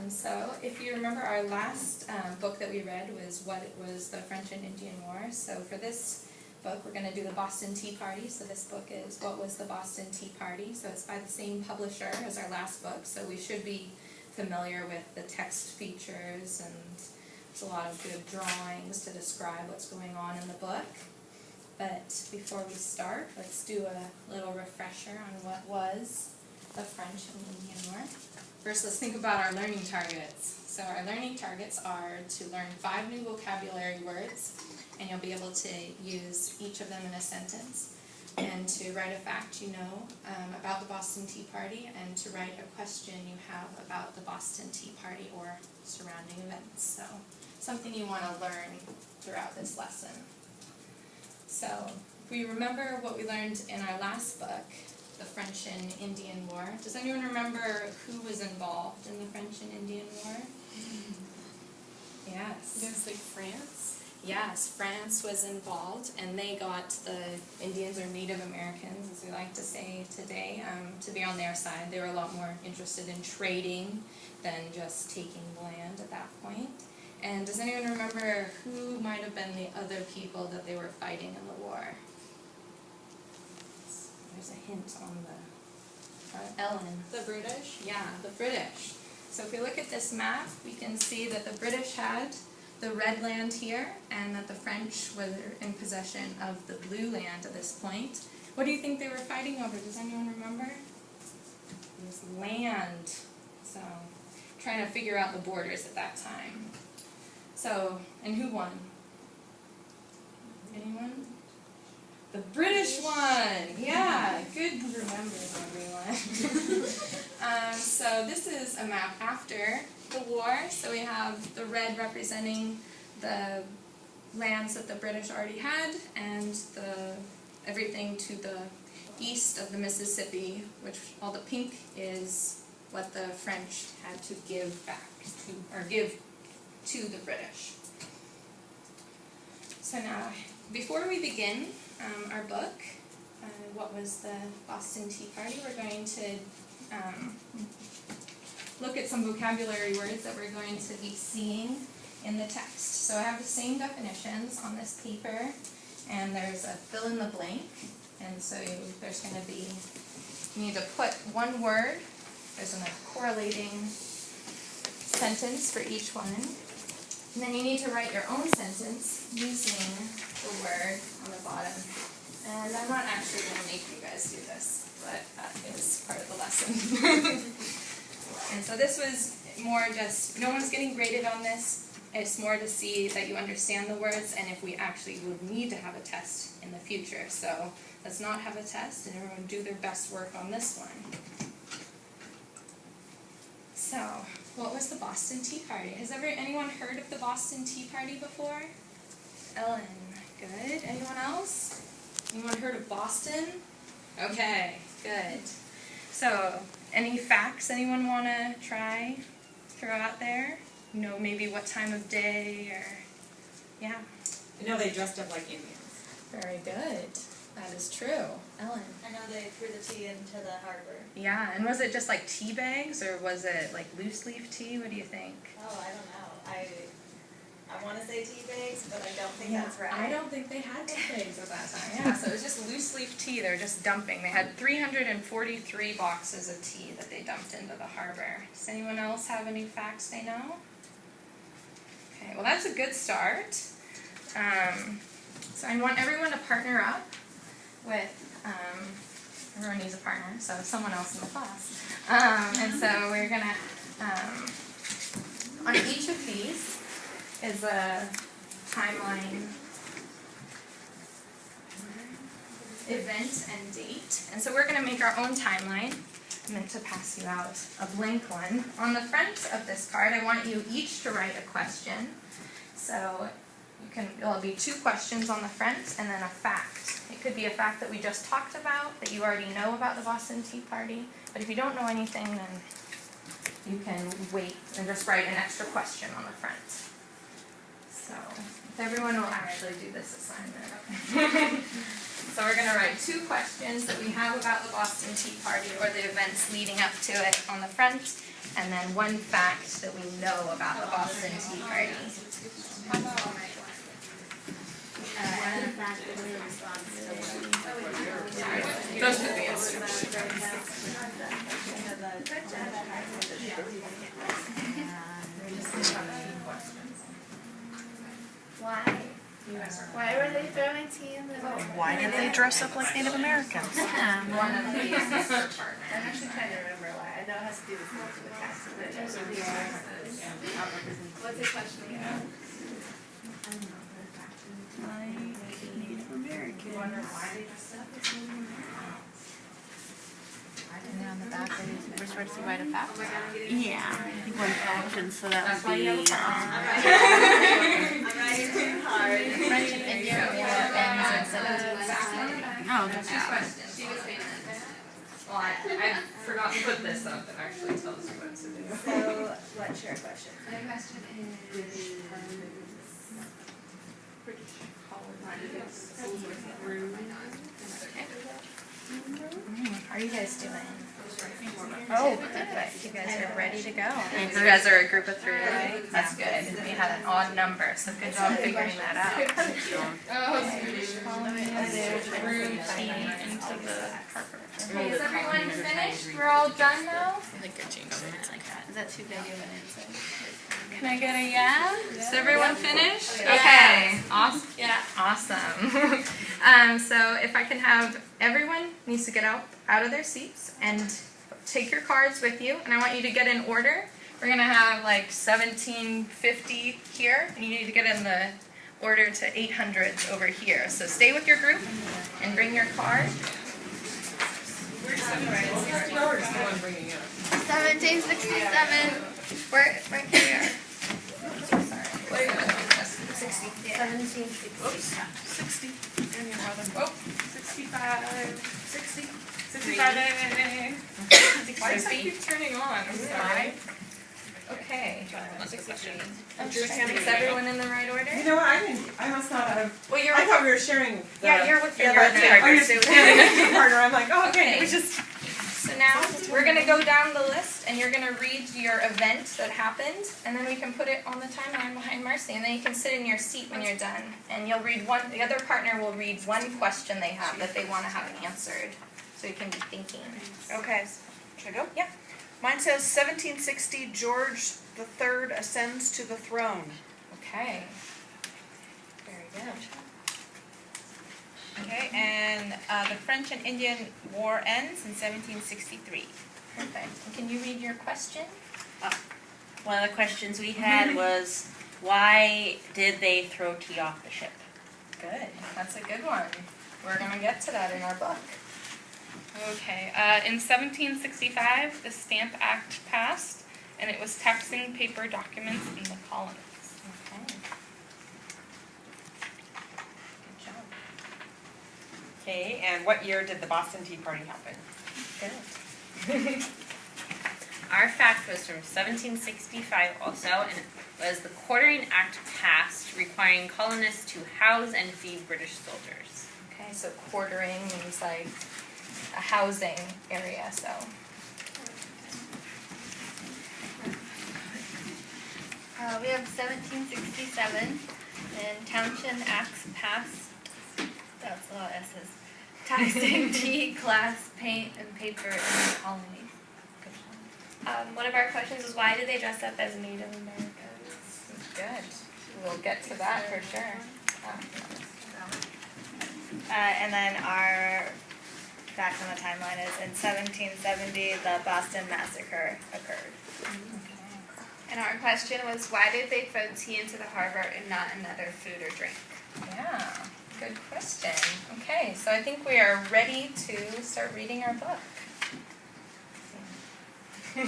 So if you remember, our last book that we read was the French and Indian War. So for this book, we're going to do the Boston Tea Party. So this book is What Was the Boston Tea Party? So it's by the same publisher as our last book, so we should be familiar with the text features, and there's a lot of good drawings to describe what's going on in the book. But before we start, let's do a little refresher on what was the French and Indian War. First, let's think about our learning targets. So our learning targets are to learn 5 new vocabulary words, and you'll be able to use each of them in a sentence, and to write a fact you know about the Boston Tea Party, and to write a question you have about the Boston Tea Party or surrounding events. So something you want to learn throughout this lesson. So if we remember what we learned in our last book, the French and Indian War. Does anyone remember who was involved in the French and Indian War? Yes. Against like France? Yes, France was involved, and they got the Indians, or Native Americans, as we like to say today, to be on their side. They were a lot more interested in trading than just taking land at that point. And does anyone remember who might have been the other people that they were fighting in the war? There's a hint on the Ellen. The British? Yeah, the British. So if we look at this map, we can see that the British had the red land here, and that the French were in possession of the blue land at this point. What do you think they were fighting over? Does anyone remember? It was land. So, trying to figure out the borders at that time. So, and who won? Anyone? The British won! Yeah, good remembering, everyone. So this is a map after the war. So we have the red representing the lands that the British already had, and everything to the east of the Mississippi, which all the pink is what the French had to give back to, or give to the British. So now, before we begin our book, What Was the Boston Tea Party, we're going to look at some vocabulary words that we're going to be seeing in the text. So I have the same definitions on this paper, and there's a fill in the blank, and so there's going to be, you need to put one word, there's a correlating sentence for each one, and then you need to write your own sentence using the word on the bottom. And I'm not actually going to make you guys do this, but that is part of the lesson. And so this was more just, no one's getting graded on this. It's more to see that you understand the words, and if we actually would need to have a test in the future. So let's not have a test, and everyone do their best work on this one. So, what was the Boston Tea Party? Has anyone heard of the Boston Tea Party before? Ellen, good. Anyone else? Anyone heard of Boston? Okay, good. So, any facts anyone want to throw out there? You know, maybe what time of day, or, yeah. I know they dressed up like Indians. Very good. That is true. Ellen? I know they threw the tea into the harbor. Yeah, and was it just like tea bags, or was it like loose leaf tea? What do you think? Oh, I don't know. I want to say tea bags, but I don't think that's right. I don't think they had tea bags at that time. Yeah, so it was just loose leaf tea. They were just dumping. They had 343 boxes of tea that they dumped into the harbor. Does anyone else have any facts they know? Okay, well that's a good start. So I want everyone to partner up with, everyone needs a partner, so someone else in the class. And so we're going to, on each of these is a timeline, event, and date. And so we're going to make our own timeline. I meant to pass you out a blank one. On the front of this card, I want you each to write a question. So it'll be 2 questions on the front, and then a fact. It could be a fact that we just talked about, that you already know about the Boston Tea Party. But if you don't know anything, then you can wait and just write an extra question on the front. So if everyone will actually do this assignment. So we're going to write 2 questions that we have about the Boston Tea Party, or the events leading up to it, on the front, and then one fact that we know about the Boston Tea Party. Those could be answered. Why were they throwing tea in the boat? Why did they dress up like Native Americans? One of these. I'm actually trying to remember why. I know it has to do with the taxes. What's the question again? Native Americans. And on the back, we're supposed to write a fact. Yeah, I think one fact, and so that would be, I'm writing too hard. French and Indian War ends in 1760. oh, that's Well, I forgot to put this up that actually tells you what to do. So, what's your question? My question is, How are you guys doing? Oh, Perfect. You guys are ready to go. You guys are a group of 3, right? That's good. We had an odd number, so good job figuring that out. Okay, is everyone finished? We're all done now? I think I changed it like that. Is that too big of an answer? Can I get a yeah? Is everyone finished? Yeah. Okay, awesome. Yeah. Awesome. So if I can have, everyone needs to get out of their seats and take your cards with you, and I want you to get in order. We're gonna have like 1750 here, and you need to get in the order to 800s over here. So stay with your group and bring your card. Where's the one bringing it up? 1767. We're here. Sorry. 1760. Oops, 60. Oh, 65, 60, 65. Why does that keep turning on? I'm sorry. Okay. Okay. Is everyone in the right order? You know what, I must not have, Well, you're I thought we were sharing the. Yeah, you're with your that's it. partner. I'm just handing it to your partner, I'm like, oh, okay, Okay. it was just. So now we're gonna go down the list, and you're gonna read your event that happened, and then we can put it on the timeline behind Marcy, and then you can sit in your seat when you're done, and you'll read one. The other partner will read one question they have that they want to have answered, so you can be thinking. Okay, should I go? Yeah. Mine says 1760, George III ascends to the throne. Okay. Very good. Okay, and the French and Indian War ends in 1763. Perfect. And can you read your question? One of the questions we had was, why did they throw tea off the ship? Good. That's a good one. We're gonna get to that in our book. Okay, in 1765, the Stamp Act passed, and it was taxing paper documents in the colonies. Okay. Good job. Okay, and what year did the Boston Tea Party happen? Good. Our fact was from 1765 also, and it was the Quartering Act passed, requiring colonists to house and feed British soldiers. Okay, so quartering means like a housing area, so. We have 1767, and Townshend Acts passed. That's a lot of S's. Taxing tea, glass, paint, and paper in the colonies. One of our questions was, why did they dress up as Native Americans? Good. We'll get to that for sure. And then our fact on the timeline is, in 1770, the Boston Massacre occurred. And our question was, why did they throw tea into the harbor and not another food or drink? Yeah, good question. Okay, so I think we are ready to start reading our book.